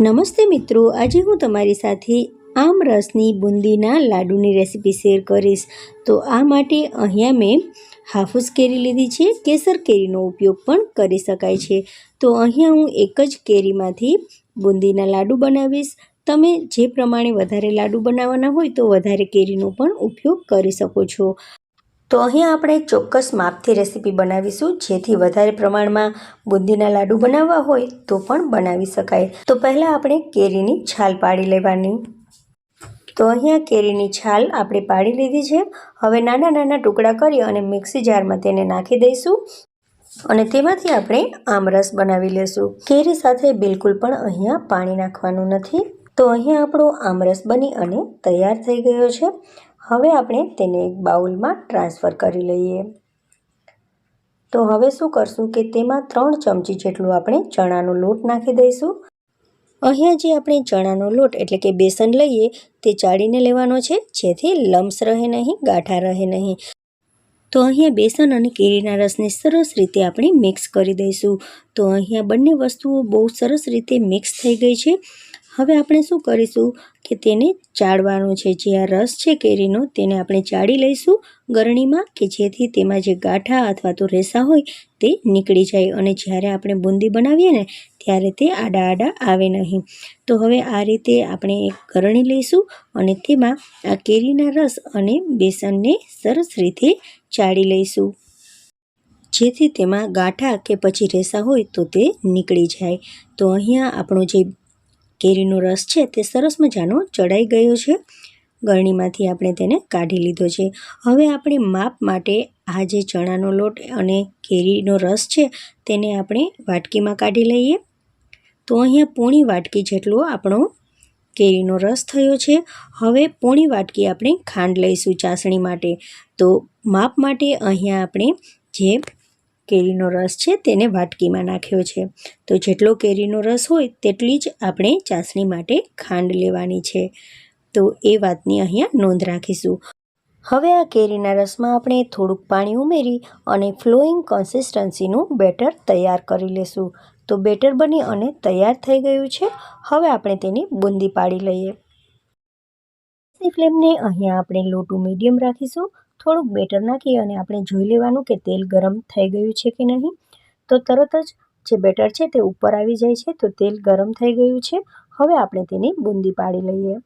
નમસ્તે મિત્રો, આજે હું તમારી સાથે આમરસની બુંદીના લાડુની રેસીપી શેર કરીશ। તો આ માટે અહીંયા મેં હાફૂસ કેરી લીધી છે। કેસર કેરીનો ઉપયોગ પણ કરી શકાય છે। તો અહીંયા હું એક જ કેરીમાંથી બુંદીના લાડુ બનાવીશ। તમે જે પ્રમાણે વધારે લાડુ બનાવવાના હોય તો વધારે કેરીનો પણ ઉપયોગ કરી શકો છો। તો અહીંયા આપણે ચોક્કસ માપથી રેસીપી બનાવીશું, જેથી વધારે પ્રમાણમાં બુંદીના લાડુ બનાવવા હોય તો પણ બનાવી શકાય। તો પહેલાં આપણે કેરીની છાલ પાડી લેવાની। તો અહીંયા કેરીની છાલ આપણે પાડી લીધી છે। હવે નાના નાના ટુકડા કરી અને મિક્સી જારમાં તેને નાખી દઈશું અને તેમાંથી આપણે આમરસ બનાવી લેશું। કેરી સાથે બિલકુલ પણ અહીંયા પાણી નાખવાનું નથી। તો અહીંયા આપણો આમરસ બની અને તૈયાર થઈ ગયો છે। હવે આપણે તેને એક બાઉલમાં ટ્રાન્સફર કરી લઈએ। તો હવે શું કરશું કે તેમાં 3 ચમચી જેટલું આપણે ચણાનો લોટ નાખી દઈશું। અહીંયા જે આપણે ચણાનો લોટ એટલે કે બેસન લઈએ તે ચાળીને લેવાનો છે, જેથી લમ્સ રહે નહીં, ગાંઠા રહે નહીં। તો અહીંયા બેસન અને કેરીના રસને સરસ રીતે આપણે મિક્સ કરી દઈશું। તો અહીંયા બંને વસ્તુઓ બહુ સરસ રીતે મિક્સ થઈ ગઈ છે। હવે આપણે શું કરીશું કે તેને ચાળવાનું છે। જે આ રસ છે કેરીનો તેને આપણે ચાળી લઈશું ગરણીમાં, કે જેથી તેમાં જે ગાંઠા અથવા તો રેસા હોય તે નીકળી જાય અને જ્યારે આપણે બુંદી બનાવીએ ને ત્યારે તે આડા આડા આવે નહીં। તો હવે આ રીતે આપણે એક ગરણી લઈશું અને તેમાં આ કેરીના રસ અને બેસનને સરસ રીતે ચાળી લઈશું, જેથી તેમાં ગાંઠા કે પછી રેસા હોય તો તે નીકળી જાય। તો અહીંયા આપણો જે કેરીનો રસ છે તે સરસ મજાનો ચડાઈ ગયો છે। ગરણીમાંથી આપણે તેને કાઢી લીધો છે। હવે આપણે માપ માટે આ જે ચણાનો લોટ અને કેરીનો રસ છે તેને આપણે વાટકીમાં કાઢી લઈએ। તો અહીંયા પોણી વાટકી જેટલો આપણો કેરીનો રસ થયો છે। હવે પોણી વાટકી આપણે ખાંડ લઈશું ચાસણી માટે। તો માપ માટે અહીંયા આપણે જે કેરીનો રસ છે તેને વાટકીમાં નાખ્યો છે। તો જેટલો કેરીનો રસ હોય તેટલી જ આપણે ચાસણી માટે ખાંડ લેવાની છે। તો એ વાતની અહીંયા નોંધ રાખીશું। હવે આ કેરીના રસમાં આપણે થોડુંક પાણી ઉમેરી અને ફ્લોઈંગ કન્સિસ્ટન્સીનું બેટર તૈયાર કરી લેશું। તો બેટર બની અને તૈયાર થઈ ગયું છે। હવે આપણે તેની બુંદી પાડી લઈએ। ફ્લેમને અહીંયા આપણે લો ટુ મીડિયમ રાખીશું। થોડુંક બેટર નાખી અને આપણે જોઈ લેવાનું કે તેલ ગરમ થઈ ગયું છે કે નહીં। તો તરત જ જે બેટર છે તે ઉપર આવી જાય છે, તો તેલ ગરમ થઈ ગયું છે। હવે આપણે તેની બુંદી પાડી લઈએ।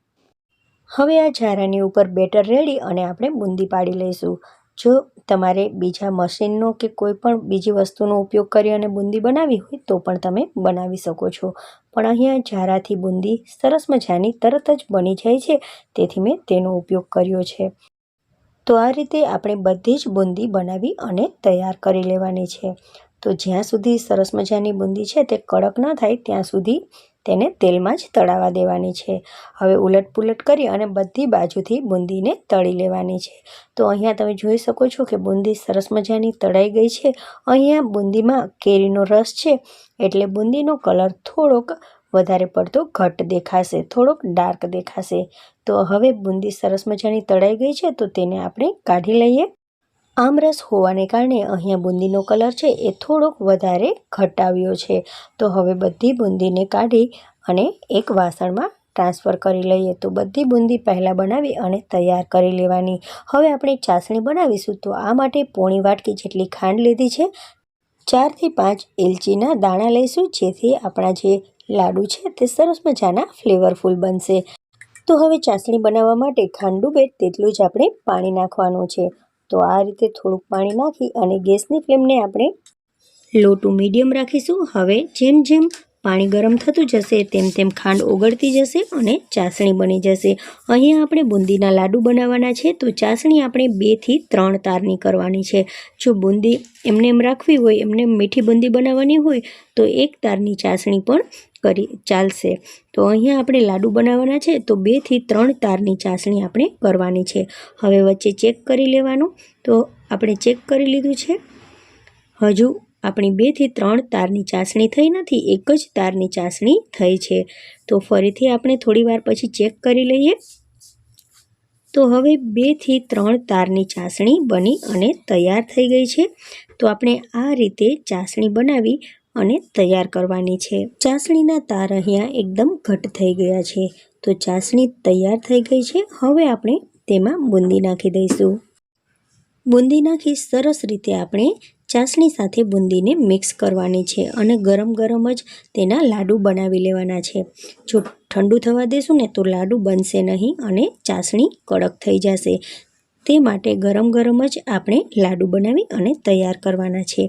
હવે આ ઝારાની ઉપર બેટર રેડી અને આપણે બુંદી પાડી લઈશું। જો તમારે બીજા મશીનનો કે કોઈ પણ બીજી વસ્તુનો ઉપયોગ કરી અને બુંદી બનાવી હોય તો પણ તમે બનાવી શકો છો, પણ અહીંયા ઝારાથી બુંદી સરસ મજાની તરત જ બની જાય છે, તેથી મેં તેનો ઉપયોગ કર્યો છે। તો આ રીતે આપણે બધી જ બુંદી બનાવી અને તૈયાર કરી લેવાની છે। તો જ્યાં સુધી સરસ મજાની બુંદી છે તે કડક ન થાય ત્યાં સુધી તેને તેલમાં જ તળાવવા દેવાની છે। હવે ઉલટ પુલટ કરી અને બધી બાજુથી બુંદીને તળી લેવાની છે। તો અહીંયા તમે જોઈ શકો છો કે બુંદી સરસ મજાની તળાઈ ગઈ છે। અહીંયા બુંદીમાં કેરીનો રસ છે એટલે બુંદીનો કલર થોડોક વધારે પડતો ઘટ દેખાશે, થોડોક ડાર્ક દેખાશે। તો હવે બુંદી સરસ મજાની તળાઈ ગઈ છે, તો તેને આપણે કાઢી લઈએ। આમરસ હોવાને કારણે અહીંયા બુંદીનો કલર છે એ થોડોક વધારે ઘટ આવ્યો છે। તો હવે બધી બુંદીને કાઢી અને એક વાસણમાં ટ્રાન્સફર કરી લઈએ। તો બધી બુંદી પહેલાં બનાવી અને તૈયાર કરી લેવાની। હવે આપણે ચાસણી બનાવીશું। તો આ માટે પોણી વાટકી જેટલી ખાંડ લીધી છે। 4 થી 5 એલચીના દાણા લઈશું, જેથી આપણા જે લાડુ છે તે સરસ મજાના ફ્લેવરફુલ બનશે। તો હવે ચાસણી બનાવવા માટે ખાંડ ડૂબે તેટલું જ આપણે પાણી નાખવાનું છે। તો આ રીતે થોડુંક પાણી નાખી અને ગેસની ફ્લેમને આપણે લો ટુ મીડિયમ રાખીશું। હવે જેમ જેમ પાણી ગરમ થતું જશે તેમ તેમ ખાંડ ઓગળતી જશે અને ચાસણી બની જશે। અહીંયા આપણે બુંદીના લાડુ બનાવવાના છે, તો ચાસણી આપણે 2 થી 3 તારની કરવાની છે। જો બુંદી એમને એમ રાખવી હોય, એમને મીઠી બુંદી બનાવવાની હોય તો 1 તારની ચાસણી પણ ચાલશે। તો અહીંયા આપણે લાડુ બનાવવાના છે, તો 2 થી 3 તારની ચાસણી આપણે કરવાની છે। હવે વચ્ચે ચેક કરી લેવાનું। તો આપણે ચેક કરી લીધું છે। હજુ આપણી 2 થી 3 તારની ચાસણી થઈ નથી, 1 જ તારની ચાસણી થઈ છે। તો ફરીથી આપણે થોડી વાર પછી ચેક કરી લઈએ। તો હવે 2 થી 3 તારની ચાસણી બની અને તૈયાર થઈ ગઈ છે। તો આપણે આ રીતે ચાસણી બનાવી અને તૈયાર કરવાની છે। ચાસણીના તાર અહીંયા એકદમ ઘટ થઈ ગયા છે, તો ચાસણી તૈયાર થઈ ગઈ છે। હવે આપણે તેમાં બુંદી નાખી દઈશું। બુંદી નાખી સરસ રીતે આપણે ચાસણી સાથે બુંદીને મિક્સ કરવાની છે અને ગરમ ગરમ જ તેના લાડુ બનાવી લેવાના છે। જો ઠંડુ થવા દેશું ને તો લાડુ બનશે નહીં અને ચાસણી કડક થઈ જશે। તે માટે ગરમ ગરમ જ આપણે લાડુ બનાવી અને તૈયાર કરવાના છે।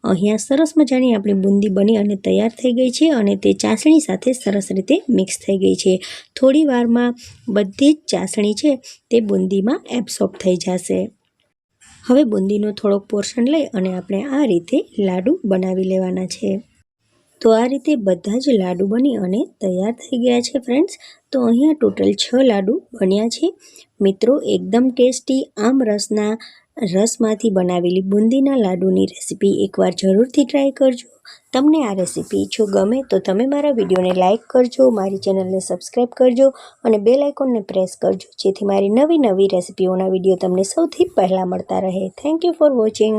અહીંયા સરસ મજાની આપણી બુંદી બની અને તૈયાર થઈ ગઈ છે અને તે ચાસણી સાથે સરસ રીતે મિક્સ થઈ ગઈ છે। થોડી વારમાં બધી જ ચાસણી છે તે બુંદીમાં એબ્સોર્બ થઈ જશે। હવે બુંદીનો થોડોક પોર્શન લઈ અને આપણે આ રીતે લાડુ બનાવી લેવાના છે। તો આ રીતે બધા જ લાડુ બની અને તૈયાર થઈ ગયા છે ફ્રેન્ડ્સ। તો અહીંયા ટોટલ 6 લાડુ બન્યા છે। મિત્રો, એકદમ ટેસ્ટી આમરસના રસમાંથી બનાવેલી બુંદીના લાડુની રેસીપી એકવાર જરૂરથી ટ્રાય કરજો। તમને આ રેસીપી જો ગમે તો તમે મારા વિડીયોને લાઇક કરજો, મારી ચેનલને સબસ્ક્રાઈબ કરજો અને બેલ આઇકોનને પ્રેસ કરજો, જેથી મારી નવી રેસીપીઓના વિડીયો તમને સૌથી પહેલાં મળતા રહે। Thank you for watching.